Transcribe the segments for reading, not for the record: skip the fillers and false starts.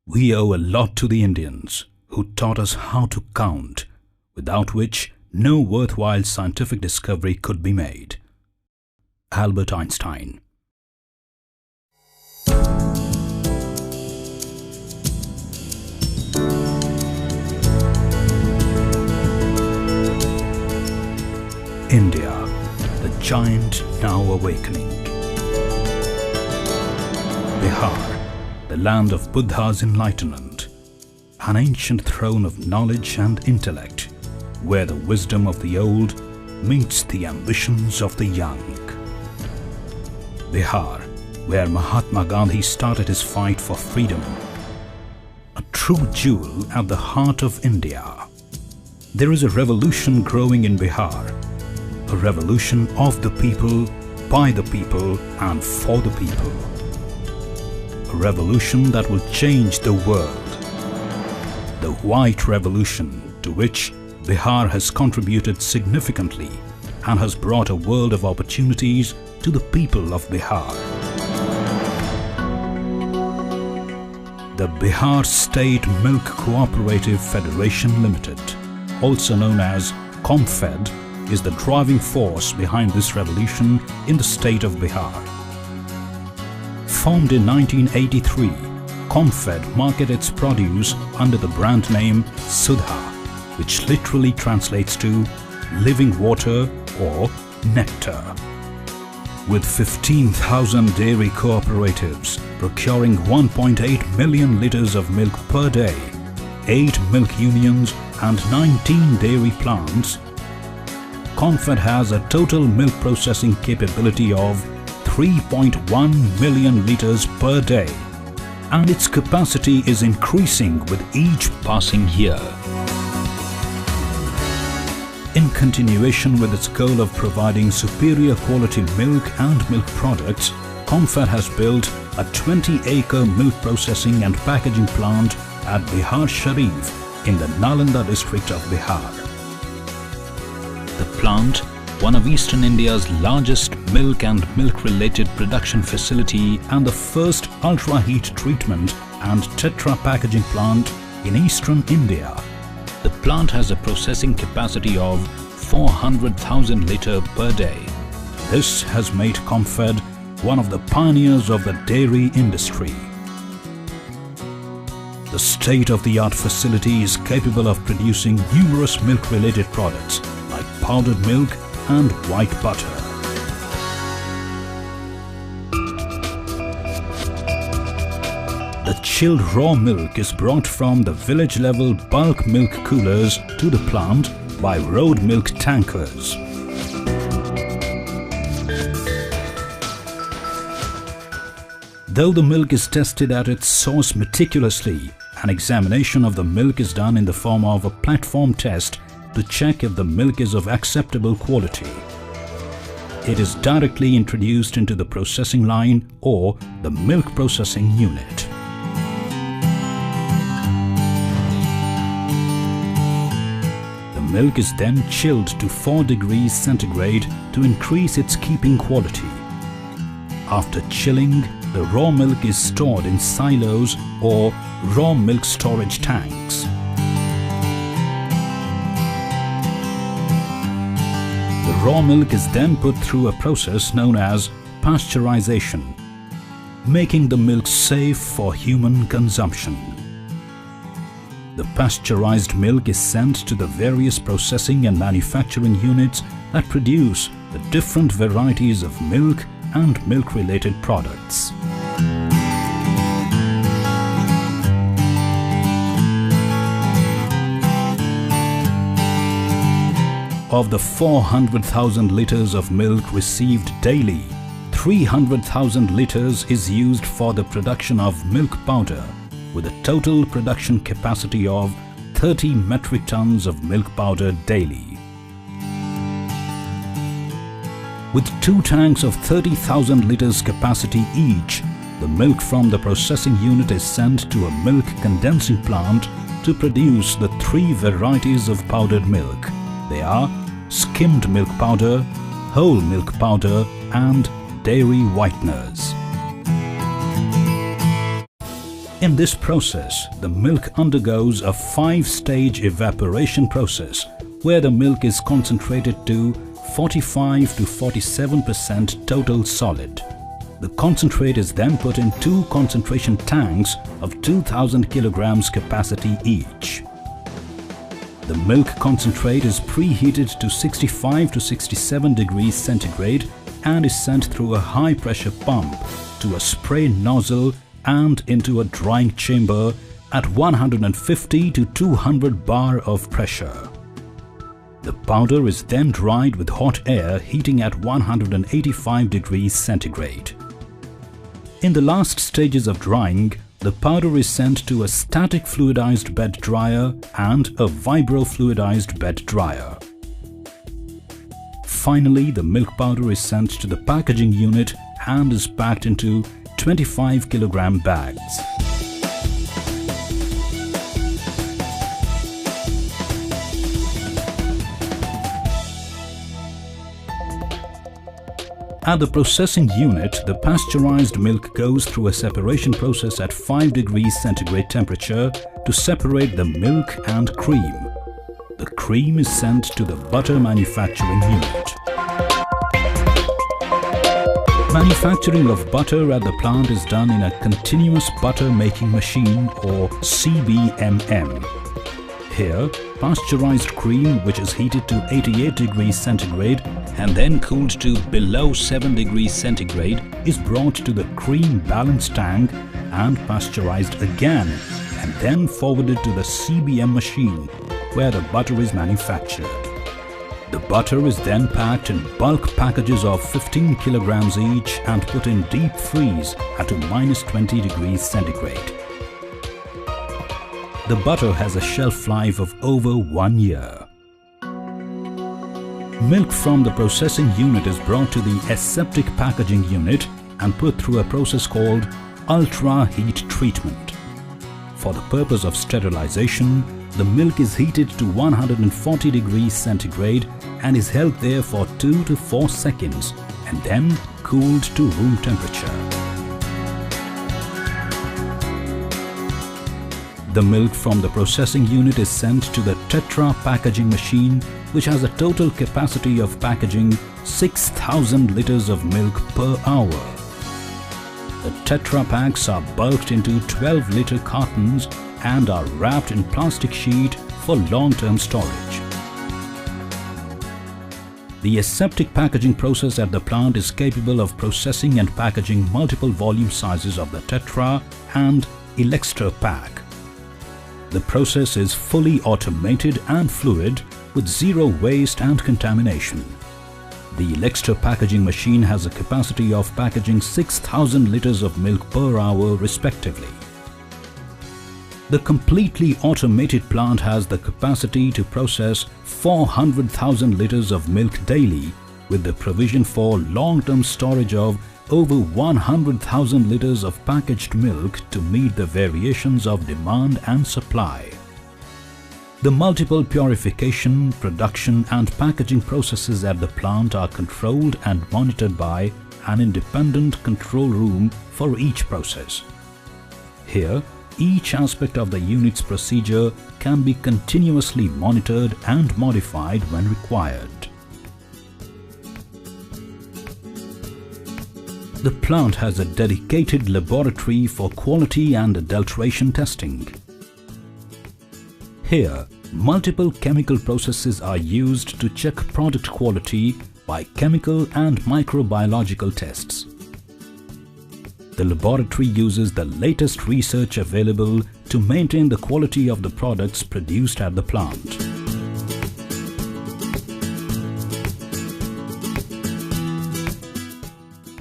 We owe a lot to the Indians who taught us how to count, without which no worthwhile scientific discovery could be made. Albert Einstein. India, the giant now awakening. Bihar, the land of Buddha's enlightenment, an ancient throne of knowledge and intellect, where the wisdom of the old meets the ambitions of the young. Bihar, where Mahatma Gandhi started his fight for freedom, a true jewel at the heart of India. There is a revolution growing in Bihar, a revolution of the people, by the people and for the people. A revolution that will change the world. The White Revolution, to which Bihar has contributed significantly and has brought a world of opportunities to the people of Bihar. The Bihar State Milk Cooperative Federation Limited, also known as Comfed, is the driving force behind this revolution in the state of Bihar. Formed in 1983, Comfed markets its produce under the brand name Sudha, which literally translates to living water or nectar. With 15,000 dairy cooperatives procuring 1.8 million litres of milk per day, 8 milk unions and 19 dairy plants, Comfed has a total milk processing capability of 3.1 million litres per day, and its capacity is increasing with each passing year. In continuation with its goal of providing superior quality milk and milk products, Comfed has built a 20-acre milk processing and packaging plant at Bihar Sharif in the Nalanda district of Bihar. The plant, one of Eastern India's largest milk and milk-related production facility and the first ultra-heat treatment and tetra packaging plant in Eastern India. The plant has a processing capacity of 400,000 litres per day. This has made Comfed one of the pioneers of the dairy industry. The state-of-the-art facility is capable of producing numerous milk-related products like powdered milk and white butter. The chilled raw milk is brought from the village-level bulk milk coolers to the plant by road milk tankers. Though the milk is tested at its source meticulously, an examination of the milk is done in the form of a platform test to check if the milk is of acceptable quality. It is directly introduced into the processing line or the milk processing unit. The milk is then chilled to 4 degrees centigrade to increase its keeping quality. After chilling, the raw milk is stored in silos or raw milk storage tanks. The raw milk is then put through a process known as pasteurization, making the milk safe for human consumption. The pasteurized milk is sent to the various processing and manufacturing units that produce the different varieties of milk and milk-related products. Of the 400,000 litres of milk received daily, 300,000 litres is used for the production of milk powder, with a total production capacity of 30 metric tons of milk powder daily. With 2 tanks of 30,000 litres capacity each, the milk from the processing unit is sent to a milk condensing plant to produce the 3 varieties of powdered milk. They are skimmed milk powder, whole milk powder and dairy whiteners. In this process, the milk undergoes a 5-stage evaporation process where the milk is concentrated to 45 to 47% total solid. The concentrate is then put in 2 concentration tanks of 2000 kilograms capacity each. The milk concentrate is preheated to 65 to 67 degrees centigrade and is sent through a high pressure pump to a spray nozzle and into a drying chamber at 150 to 200 bar of pressure. The powder is then dried with hot air heating at 185 degrees centigrade. In the last stages of drying, the powder is sent to a static fluidized bed dryer and a vibro-fluidized bed dryer. Finally, the milk powder is sent to the packaging unit and is packed into 25 kilogram bags. At the processing unit, the pasteurized milk goes through a separation process at 5 degrees centigrade temperature to separate the milk and cream. The cream is sent to the butter manufacturing unit. Manufacturing of butter at the plant is done in a continuous butter making machine or CBMM. Here, pasteurized cream, which is heated to 88 degrees centigrade and then cooled to below 7 degrees centigrade, is brought to the cream balance tank and pasteurized again and then forwarded to the CBM machine where the butter is manufactured. The butter is then packed in bulk packages of 15 kilograms each and put in deep freeze at -20 degrees centigrade. The butter has a shelf life of over 1 year. Milk from the processing unit is brought to the aseptic packaging unit and put through a process called ultra heat treatment. For the purpose of sterilization, the milk is heated to 140 degrees centigrade and is held there for 2 to 4 seconds and then cooled to room temperature. The milk from the processing unit is sent to the TETRA packaging machine, which has a total capacity of packaging 6,000 liters of milk per hour. The TETRA-PAKs are bulked into 12-liter cartons and are wrapped in plastic sheet for long-term storage. The aseptic packaging process at the plant is capable of processing and packaging multiple volume sizes of the Tetra and ELECSTER-PAK. The process is fully automated and fluid with zero waste and contamination. The ELECSTER packaging machine has a capacity of packaging 6,000 liters of milk per hour respectively. The completely automated plant has the capacity to process 400,000 liters of milk daily with the provision for long-term storage of over 100,000 liters of packaged milk to meet the variations of demand and supply. The multiple purification, production and packaging processes at the plant are controlled and monitored by an independent control room for each process. Here, each aspect of the unit's procedure can be continuously monitored and modified when required. The plant has a dedicated laboratory for quality and adulteration testing. Here, multiple chemical processes are used to check product quality by chemical and microbiological tests. The laboratory uses the latest research available to maintain the quality of the products produced at the plant.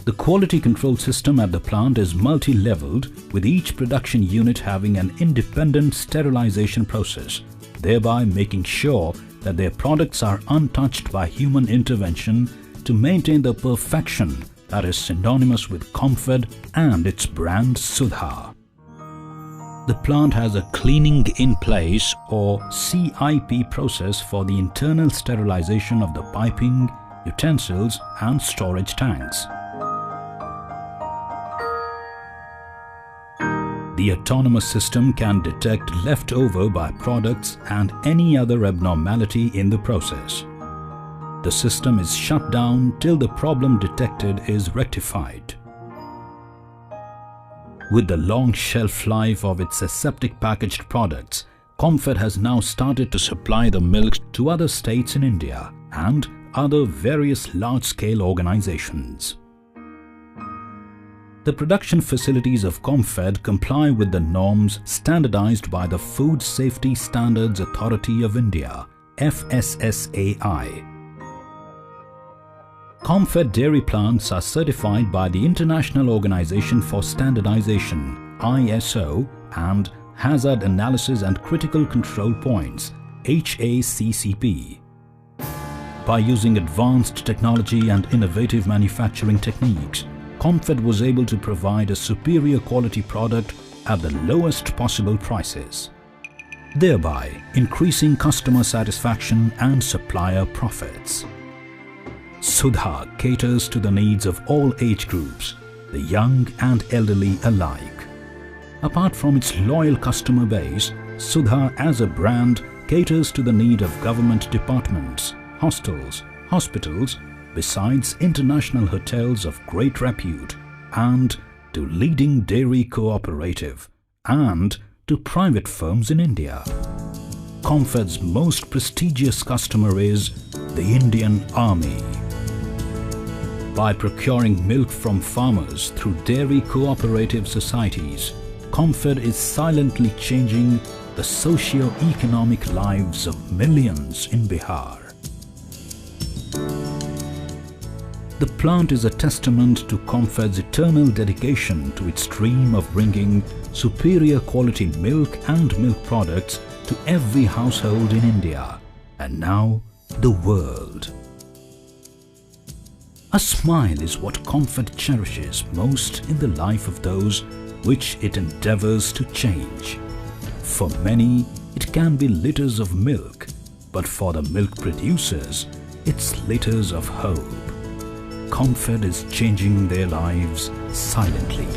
The quality control system at the plant is multi-leveled, with each production unit having an independent sterilization process, thereby making sure that their products are untouched by human intervention to maintain the perfection that is synonymous with Comfed and its brand Sudha. The plant has a cleaning in place or CIP process for the internal sterilization of the piping, utensils and storage tanks. The autonomous system can detect leftover byproducts and any other abnormality in the process. The system is shut down till the problem detected is rectified. With the long shelf life of its aseptic packaged products, Comfed has now started to supply the milk to other states in India and other various large-scale organizations. The production facilities of Comfed comply with the norms standardized by the Food Safety Standards Authority of India, FSSAI. Comfed dairy plants are certified by the International Organization for Standardization, ISO, and Hazard Analysis and Critical Control Points, HACCP. By using advanced technology and innovative manufacturing techniques, Comfed was able to provide a superior quality product at the lowest possible prices, thereby increasing customer satisfaction and supplier profits. Sudha caters to the needs of all age groups, the young and elderly alike. Apart from its loyal customer base, Sudha as a brand caters to the need of government departments, hostels, hospitals, besides international hotels of great repute, and to leading dairy cooperative, and to private firms in India. Comfed's most prestigious customer is the Indian Army. By procuring milk from farmers through dairy cooperative societies, Comfed is silently changing the socio-economic lives of millions in Bihar. The plant is a testament to Comfed's eternal dedication to its dream of bringing superior quality milk and milk products to every household in India and now the world. A smile is what Comfed cherishes most in the life of those which it endeavors to change. For many, it can be liters of milk, but for the milk producers, it's liters of hope. Comfed is changing their lives silently.